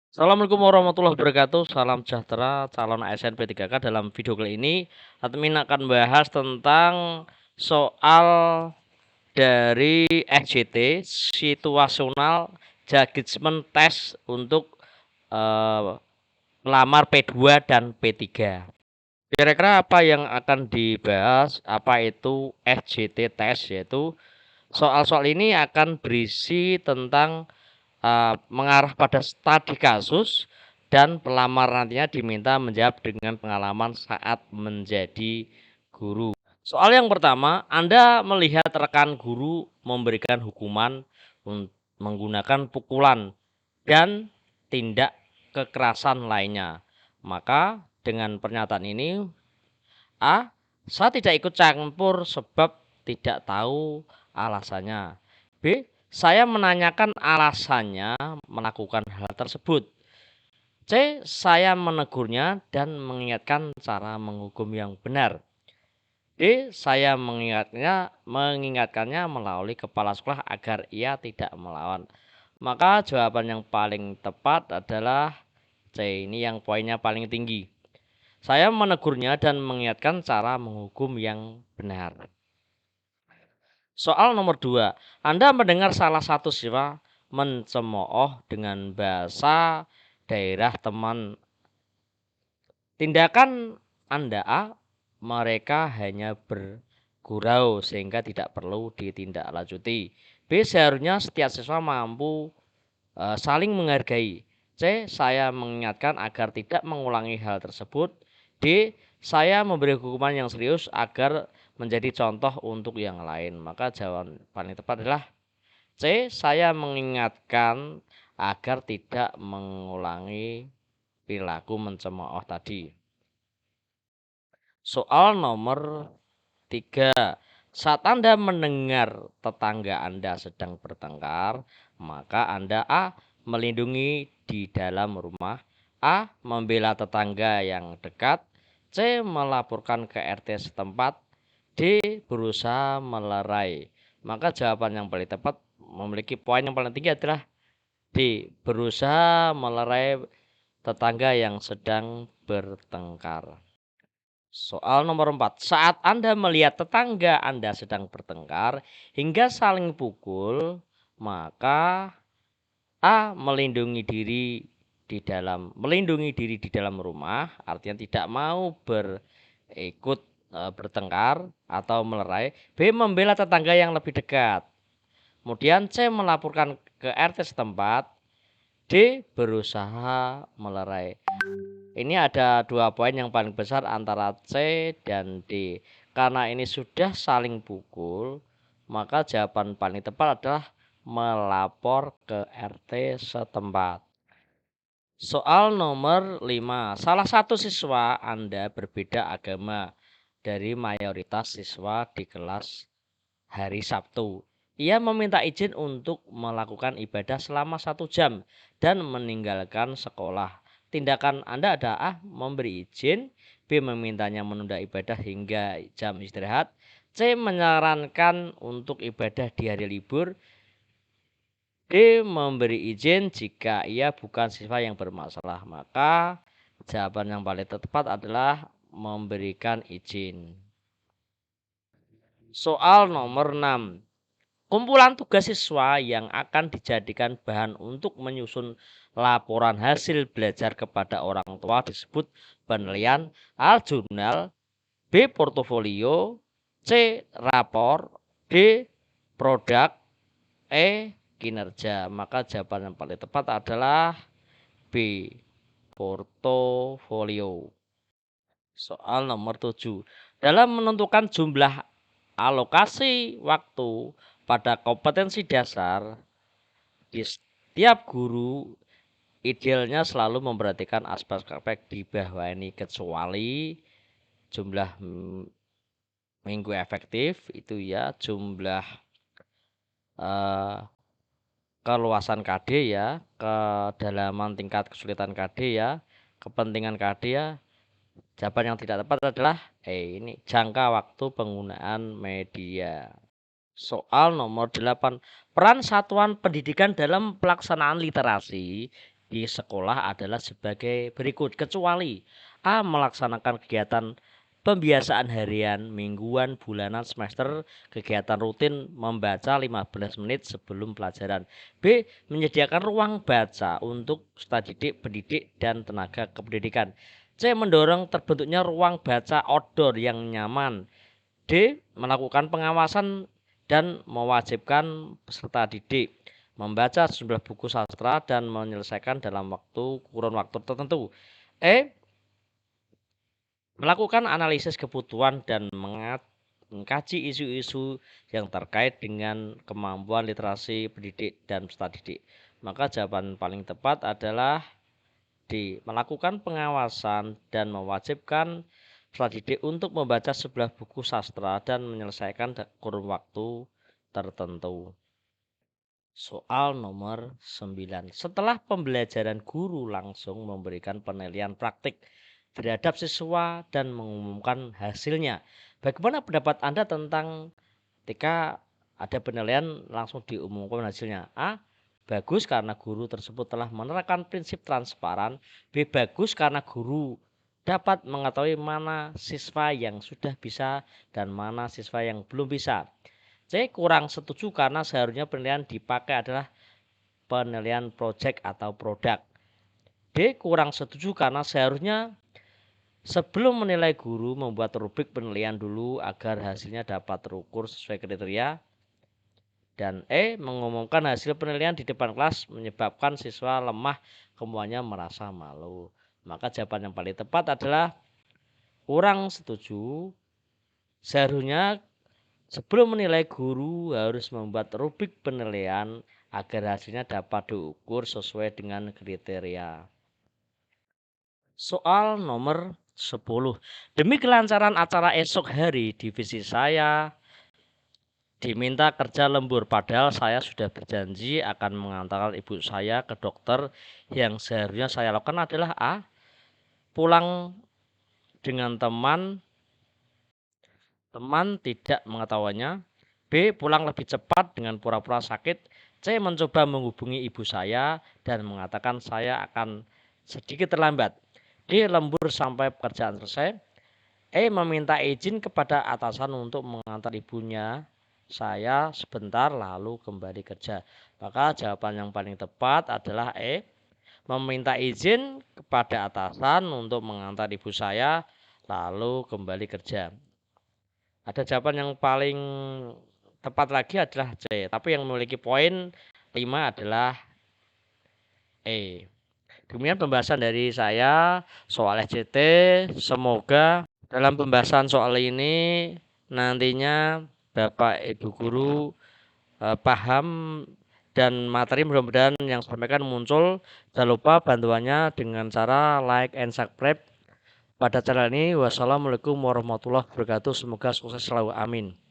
Assalamualaikum warahmatullahi wabarakatuh. Salam sejahtera calon ASN P3K. Dalam video kali ini, admin akan bahas tentang soal dari SJT, situasional judgment test untuk pelamar P2 dan P3. Kira-kira apa yang akan dibahas? Apa itu SJT test? Yaitu soal-soal ini akan berisi tentang mengarah pada studi kasus dan pelamar nantinya diminta menjawab dengan pengalaman saat menjadi guru. Soal yang pertama, Anda melihat rekan guru memberikan hukuman menggunakan pukulan dan tindak kekerasan lainnya. Maka dengan pernyataan ini, A. Saya tidak ikut campur sebab tidak tahu alasannya. B. Saya menanyakan alasannya melakukan hal tersebut. C. Saya menegurnya dan mengingatkan cara menghukum yang benar. D. Saya mengingatkannya melalui kepala sekolah agar ia tidak melawan. Maka jawaban yang paling tepat adalah C. Ini yang poinnya paling tinggi. Saya menegurnya dan mengingatkan cara menghukum yang benar. Soal nomor 2. Anda mendengar salah satu siswa mencemooh dengan bahasa daerah teman. Tindakan Anda A. Mereka hanya bergurau sehingga tidak perlu ditindaklanjuti. B. Seharusnya setiap siswa mampu saling menghargai. C. Saya mengingatkan agar tidak mengulangi hal tersebut. D. Saya memberi hukuman yang serius agar menjadi contoh untuk yang lain. Maka jawaban paling tepat adalah C. Saya mengingatkan agar tidak mengulangi perilaku mencemooh tadi. Soal nomor 3. Saat Anda mendengar tetangga Anda sedang bertengkar, maka Anda A. melindungi di dalam rumah, A. membela tetangga yang dekat, C. melaporkan ke RT setempat, D. berusaha melerai. Maka jawaban yang paling tepat memiliki poin yang paling tinggi adalah D. berusaha melerai tetangga yang sedang bertengkar. Soal nomor 4. Saat Anda melihat tetangga Anda sedang bertengkar hingga saling pukul, maka A. melindungi diri di dalam rumah, artinya tidak mau berikut bertengkar atau melerai. B. membela tetangga yang lebih dekat. Kemudian C. melaporkan ke RT setempat. D. berusaha melerai. Ini ada 2 poin yang paling besar antara C dan D. Karena ini sudah saling pukul, maka jawaban paling tepat adalah melapor ke RT setempat. Soal nomor 5. Salah satu siswa Anda berbeda agama dari mayoritas siswa di kelas hari Sabtu. Ia meminta izin untuk melakukan ibadah selama 1 jam dan meninggalkan sekolah. Tindakan Anda ada A. memberi izin, B. memintanya menunda ibadah hingga jam istirahat, C. menyarankan untuk ibadah di hari libur, D. memberi izin jika ia bukan siswa yang bermasalah. Maka jawaban yang paling tepat adalah memberikan izin. Soal nomor 6. Kumpulan tugas siswa yang akan dijadikan bahan untuk menyusun laporan hasil belajar kepada orang tua disebut penilaian. A. Jurnal, B. Portofolio, C. Rapor, D. Produk, E. Kinerja. Maka jawaban yang paling tepat adalah B. Portofolio. Soal nomor 7. Dalam menentukan jumlah alokasi waktu pada kompetensi dasar, di setiap guru idealnya selalu memperhatikan aspek-aspek di bawah ini kecuali jumlah minggu efektif itu ya, jumlah keluasan KD ya, kedalaman tingkat kesulitan KD ya, kepentingan KD ya. Jawaban yang tidak tepat adalah ini jangka waktu penggunaan media. Soal nomor 8. Peran satuan pendidikan dalam pelaksanaan literasi di sekolah adalah sebagai berikut, kecuali A. Melaksanakan kegiatan pembiasaan harian, mingguan, bulanan, semester, kegiatan rutin membaca 15 menit sebelum pelajaran. B. Menyediakan ruang baca untuk studi didik, pendidik, dan tenaga kependidikan. C. Mendorong terbentuknya ruang baca outdoor yang nyaman. D. Melakukan pengawasan dan mewajibkan peserta didik membaca sejumlah buku sastra dan menyelesaikan dalam kurun waktu tertentu. E. Melakukan analisis kebutuhan dan mengkaji isu-isu yang terkait dengan kemampuan literasi pendidik dan peserta didik. Maka jawaban paling tepat adalah D. Melakukan pengawasan dan mewajibkan peserta didik untuk membaca sebelah buku sastra dan menyelesaikan kurun waktu tertentu. Soal nomor 9. Setelah pembelajaran, guru langsung memberikan penilaian praktik terhadap siswa dan mengumumkan hasilnya. Bagaimana pendapat Anda tentang ketika ada penilaian langsung diumumkan hasilnya? A. Bagus karena guru tersebut telah menerapkan prinsip transparan. B. Bagus karena guru dapat mengetahui mana siswa yang sudah bisa dan mana siswa yang belum bisa. C. Kurang setuju karena seharusnya penilaian dipakai adalah penilaian project atau produk. D. Kurang setuju karena seharusnya sebelum menilai guru membuat rubrik penilaian dulu agar hasilnya dapat terukur sesuai kriteria. Dan E. Mengumumkan hasil penilaian di depan kelas menyebabkan siswa lemah kemudiannya merasa malu. Maka jawaban yang paling tepat adalah kurang setuju. Seharusnya sebelum menilai guru harus membuat rubrik penilaian agar hasilnya dapat diukur sesuai dengan kriteria. Soal nomor 10. Demi kelancaran acara esok hari, divisi saya diminta kerja lembur. Padahal saya sudah berjanji akan mengantarkan ibu saya ke dokter. Yang seharusnya saya lakukan adalah A. Pulang dengan teman tidak mengetahuinya. B. Pulang lebih cepat dengan pura-pura sakit. C. Mencoba menghubungi ibu saya dan mengatakan saya akan sedikit terlambat. D. Lembur sampai pekerjaan selesai. E. Meminta izin kepada atasan untuk mengantar ibunya saya sebentar lalu kembali kerja. Maka jawaban yang paling tepat adalah E. Meminta izin kepada atasan untuk mengantar ibu saya lalu kembali kerja. Ada jawaban yang paling tepat lagi adalah C, tapi yang memiliki poin 5 adalah E. Demikian pembahasan dari saya soal SCT. Semoga dalam pembahasan soal ini nantinya Bapak Ibu Guru paham dan materi mudah-mudahan yang sampaikan muncul. Jangan lupa bantuannya dengan cara like and subscribe pada channel ini. Wassalamualaikum warahmatullahi wabarakatuh. Semoga sukses selalu. Amin.